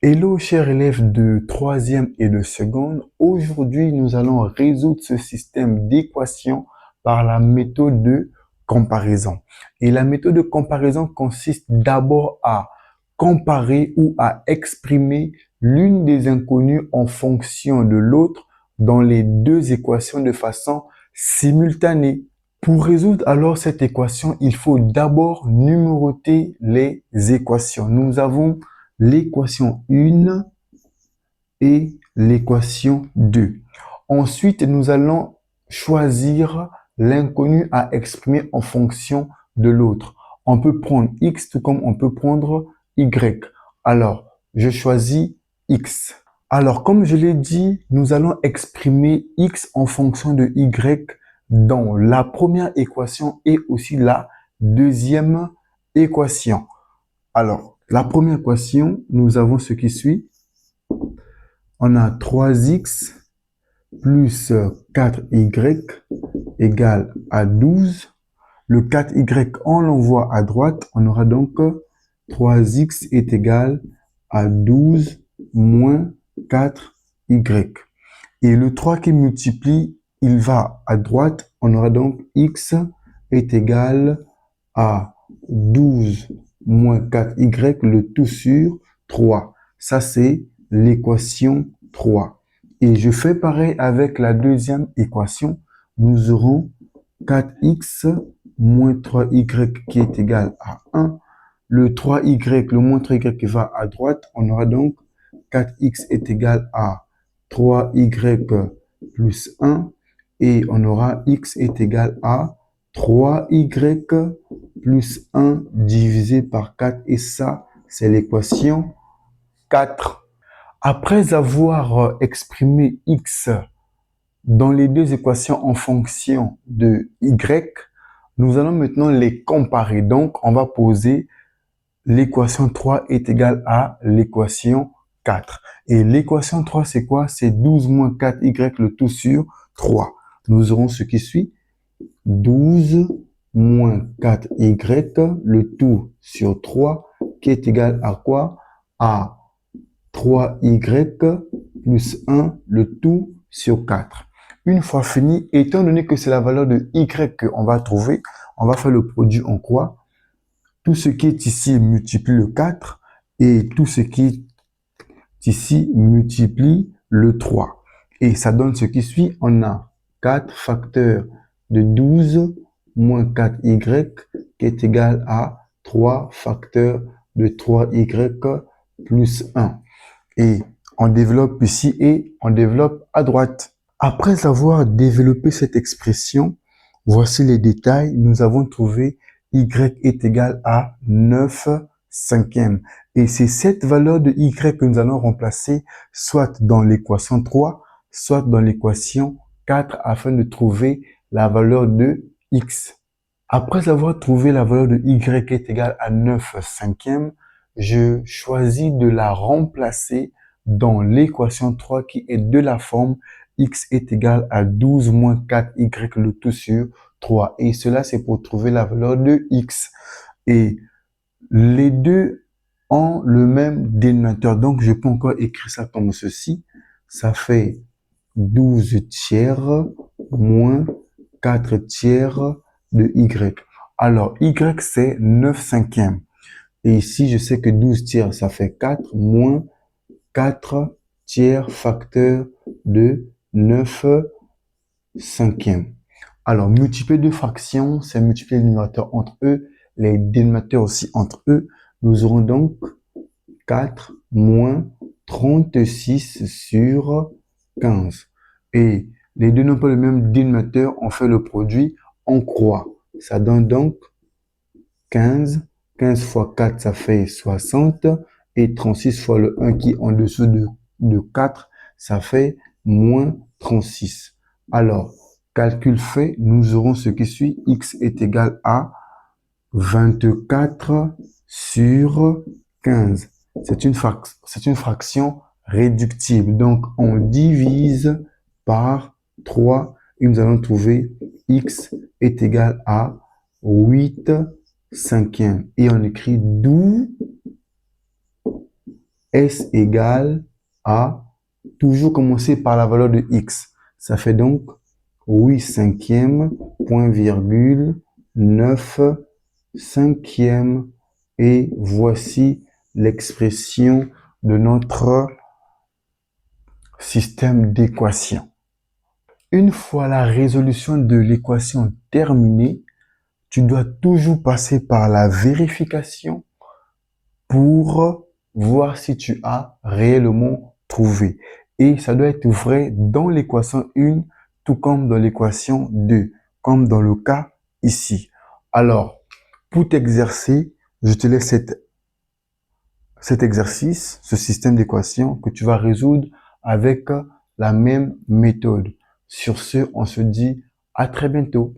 Hello, chers élèves de troisième et de seconde. Aujourd'hui, nous allons résoudre ce système d'équations par la méthode de comparaison. Et la méthode de comparaison consiste d'abord à comparer ou à exprimer l'une des inconnues en fonction de l'autre dans les deux équations de façon simultanée. Pour résoudre alors cette équation, il faut d'abord numéroter les équations. Nous avons l'équation 1 et l'équation 2. Ensuite, nous allons choisir l'inconnu à exprimer en fonction de l'autre. On peut prendre x tout comme on peut prendre y. Alors, je choisis x. Alors, comme je l'ai dit, nous allons exprimer x en fonction de y dans la première équation et aussi la deuxième équation. Alors, la première équation, nous avons ce qui suit. On a 3x plus 4y égale à 12. Le 4y, on l'envoie à droite. On aura donc 3x est égal à 12 moins 4y. Et le 3 qui multiplie, il va à droite. On aura donc x est égal à 12 moins 4y, le tout sur 3. Ça, c'est l'équation 3. Et je fais pareil avec la deuxième équation. Nous aurons 4x moins 3y qui est égal à 1. Le 3y, le moins 3y qui va à droite, on aura donc 4x est égal à 3y plus 1. Et on aura x est égal à 3y plus 1 divisé par 4. Et ça, c'est l'équation 4. Après avoir exprimé x dans les deux équations en fonction de y, nous allons maintenant les comparer. Donc, on va poser l'équation 3 est égale à l'équation 4. Et l'équation 3, c'est quoi? C'est 12 moins 4y, le tout sur 3. Nous aurons ce qui suit. 12 moins 4y, le tout sur 3, qui est égal à quoi? À 3y plus 1, le tout sur 4. Une fois fini, étant donné que c'est la valeur de y qu'on va trouver, on va faire le produit en quoi? Tout ce qui est ici multiplie le 4 et tout ce qui est ici multiplie le 3. Et ça donne ce qui suit. On a 4 facteurs de 12 moins 4y qui est égal à 3 facteurs de 3y plus 1. Et on développe ici et on développe à droite. Après avoir développé cette expression, voici les détails. Nous avons trouvé y est égal à 9 cinquièmes. Et c'est cette valeur de y que nous allons remplacer soit dans l'équation 3, soit dans l'équation 4 afin de trouver la valeur de x. Après avoir trouvé la valeur de y est égale à 9 cinquièmes, je choisis de la remplacer dans l'équation 3 qui est de la forme x est égal à 12 moins 4y le tout sur 3. Et cela, c'est pour trouver la valeur de x. Et les deux ont le même dénominateur. Donc, je peux encore écrire ça comme ceci. Ça fait 12 tiers moins 4 tiers de y. Alors, y, c'est 9 cinquièmes. Et ici, je sais que 12 tiers, ça fait 4 moins 4 tiers facteur de 9 cinquièmes. Alors, multiplier deux fractions, c'est multiplier les numérateurs entre eux, les dénominateurs aussi entre eux. Nous aurons donc 4 moins 36 sur 15. Et les deux n'ont pas le même dénominateur, on fait le produit, on croît. Ça donne donc 15. 15 fois 4, ça fait 60. Et 36 fois le 1 qui est en dessous de 4, ça fait moins 36. Alors, calcul fait, nous aurons ce qui suit. X est égal à 24 sur 15. C'est une fraction réductible. Donc, on divise par 3 et nous allons trouver x est égal à 8 cinquièmes. Et on écrit d'où S égale à, toujours commencer par la valeur de X. Ça fait donc 8 cinquièmes, point virgule, 9 cinquièmes. Et voici l'expression de notre système d'équation. Une fois la résolution de l'équation terminée, tu dois toujours passer par la vérification pour voir si tu as réellement trouvé. Et ça doit être vrai dans l'équation 1, tout comme dans l'équation 2, comme dans le cas ici. Alors, pour t'exercer, je te laisse cet exercice, ce système d'équations que tu vas résoudre avec la même méthode. Sur ce, on se dit à très bientôt.